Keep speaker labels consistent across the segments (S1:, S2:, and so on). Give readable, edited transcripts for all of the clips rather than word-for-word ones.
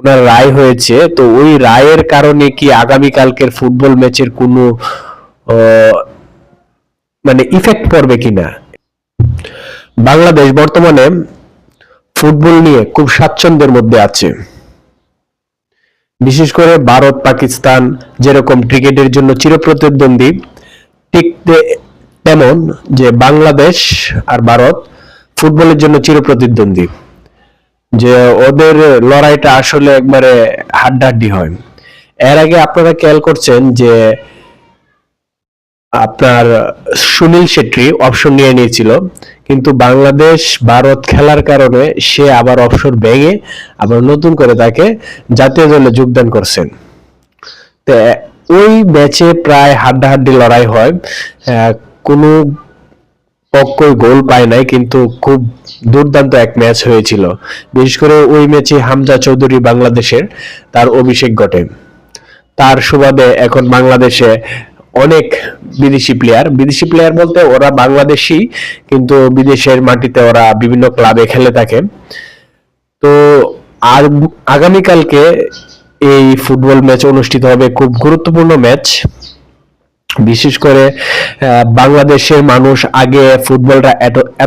S1: ওনার রায় হয়েছে, তো ওই রায়ের কারণে কি আগামীকালকের ফুটবল ম্যাচের কোনো মানে ইফেক্ট পড়বে কিনা। বাংলাদেশ বর্তমানে ফুটবল নিয়ে খুব স্বাচ্ছন্দ্যের মধ্যে আছে। বিশেষ করে ভারত পাকিস্তান যেরকম ক্রিকেটের জন্য চিরপ্রতিদ্বন্দ্বী, ঠিক তেমন যে বাংলাদেশ আর ভারত ফুটবলের জন্য চিরপ্রতিদ্বন্দ্বী, যে ওদের লড়াইটা আসলে একবারে হাড্ডাহাড্ডি হয়। এর আগে আপনারা খেয়াল করছেন যে আপনার সুনীল শেট্টি অপশন নিয়ে নিয়েছিল, কিন্তু বাংলাদেশ ভারত খেলার কারণে সে আবার অবসর ভেঙে আবার নতুন করে তাকে জাতীয় দলে যোগদান করছেন। তো ওই ম্যাচে প্রায় হাড্ডাহাড্ডি লড়াই হয়, কোনো পক্ষই গোল পায় নাই, কিন্তু খুব দুর্দান্ত এক ম্যাচ হয়েছিল। বিশেষ করে ওই ম্যাচে হামজা চৌধুরী বাংলাদেশের তার অভিষেক ঘটে। তার সুবাদে এখন বাংলাদেশে অনেক বিদেশি প্লেয়ার বলতে ওরা বাংলাদেশি, কিন্তু বিদেশের মাটিতে ওরা বিভিন্ন ক্লাবে খেলে থাকে। তো আর আগামীকালকে এই ফুটবল ম্যাচ অনুষ্ঠিত হবে, খুব গুরুত্বপূর্ণ ম্যাচ। বিশেষ করে বাংলাদেশের মানুষ আগে ফুটবলটা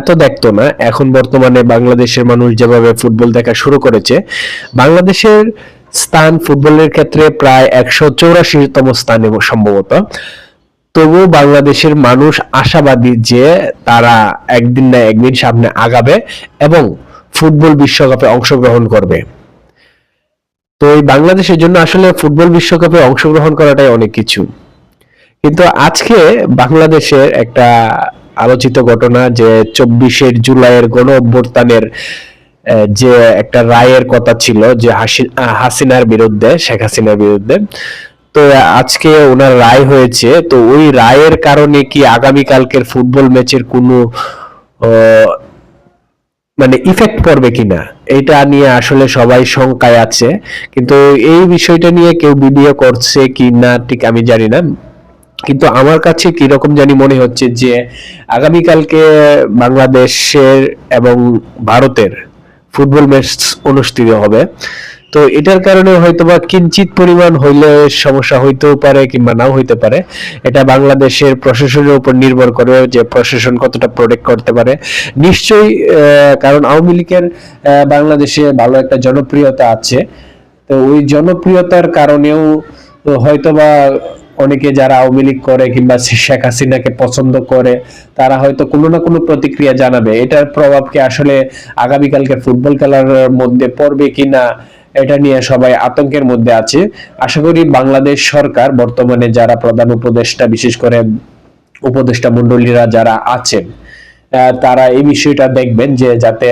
S1: এত দেখতো না, এখন বর্তমানে বাংলাদেশের মানুষ যেভাবে ফুটবল দেখা শুরু করেছে, বাংলাদেশের স্থান ফুটবলের ক্ষেত্রে প্রায় 184তম স্থানে সম্ভবত। তবু বাংলাদেশের মানুষ আশাবাদী যে তারা একদিন না একদিন সামনে আগাবে এবং ফুটবল বিশ্বকাপে অংশগ্রহণ করবে। তো এই বাংলাদেশের জন্য আসলে ফুটবল বিশ্বকাপে অংশগ্রহণ করাটাই অনেক কিছু। কিন্তু আজকে বাংলাদেশের একটা আলোচিত ঘটনা, যে 24শে জুলাইয়ের গণ অভ্যুত্থানের যে একটা রায়ের কথা ছিল, যে হাসিনার বিরুদ্ধে, শেখ হাসিনার বিরুদ্ধে, তো আজকে ওনার রায় হয়েছে। তো ওই রায়ের কারণে কি আগামীকালকের ফুটবল ম্যাচের কোনো মানে ইফেক্ট পড়বে কিনা, এটা নিয়ে আসলে সবাই শঙ্কায় আছে। কিন্তু এই বিষয়টা নিয়ে কেউ ভিডিও করছে কি না ঠিক আমি জানি না, কিন্তু আমার কাছে কিরকম জানি মনে হচ্ছে যে আগামীকালকে বাংলাদেশের এবং ভারতের ফুটবল ম্যাচ অনুষ্ঠিত হবে। তো এটার কারণে হয়তোবা কিঞ্চিত পরিমাণ হইলে সমস্যা হইতেও পারে কিংবা নাও হইতে পারে। এটা বাংলাদেশের প্রশাসনের উপর নির্ভর করে যে প্রশাসন কতটা প্রোটেক্ট করতে পারে। নিশ্চয়ই, কারণ আওয়ামী লীগের বাংলাদেশে ভালো একটা জনপ্রিয়তা আছে। তো ওই জনপ্রিয়তার কারণেও হয়তোবা অনেকে যারা আওয়ামী লীগ করে কিংবা শেখ হাসিনাকে পছন্দ করে, তারা হয়তো কোনো না কোনো প্রতিক্রিয়া জানাবে। এটার প্রভাব কি আসলে আগামীকালকে ফুটবল খেলার মধ্যে পড়বে কিনা, এটা নিয়ে সবাই আতঙ্কের মধ্যে আছে। আশা করি বাংলাদেশ সরকার বর্তমানে যারা প্রধান উপদেষ্টা, বিশেষ করে উপদেষ্টা মণ্ডলীরা যারা আছেন, তারা এই বিষয়টা দেখবেন যে যাতে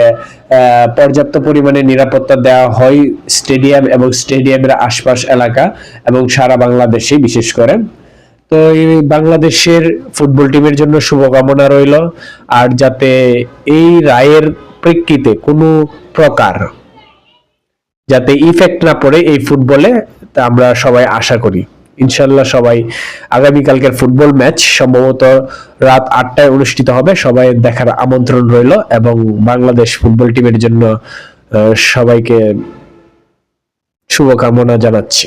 S1: পর্যাপ্ত পরিমাণে নিরাপত্তা দেওয়া হয় স্টেডিয়াম এবং স্টেডিয়ামের আশপাশ এলাকা এবং সারা বাংলাদেশে বিশেষ করে। তো এই বাংলাদেশের ফুটবল টিমের জন্য শুভকামনা রইল। আর যাতে এই রায়ের প্রেক্ষিতে কোনো প্রকার যাতে ইফেক্ট না পড়ে এই ফুটবলে, তা আমরা সবাই আশা করি। ইনশাল্লাহ সবাই আগামীকালকের ফুটবল ম্যাচ সম্ভবত রাত 8টায় অনুষ্ঠিত হবে, সবাই দেখার আমন্ত্রণ রইল এবং বাংলাদেশ ফুটবল টিমের জন্য সবাইকে শুভকামনা জানাচ্ছি।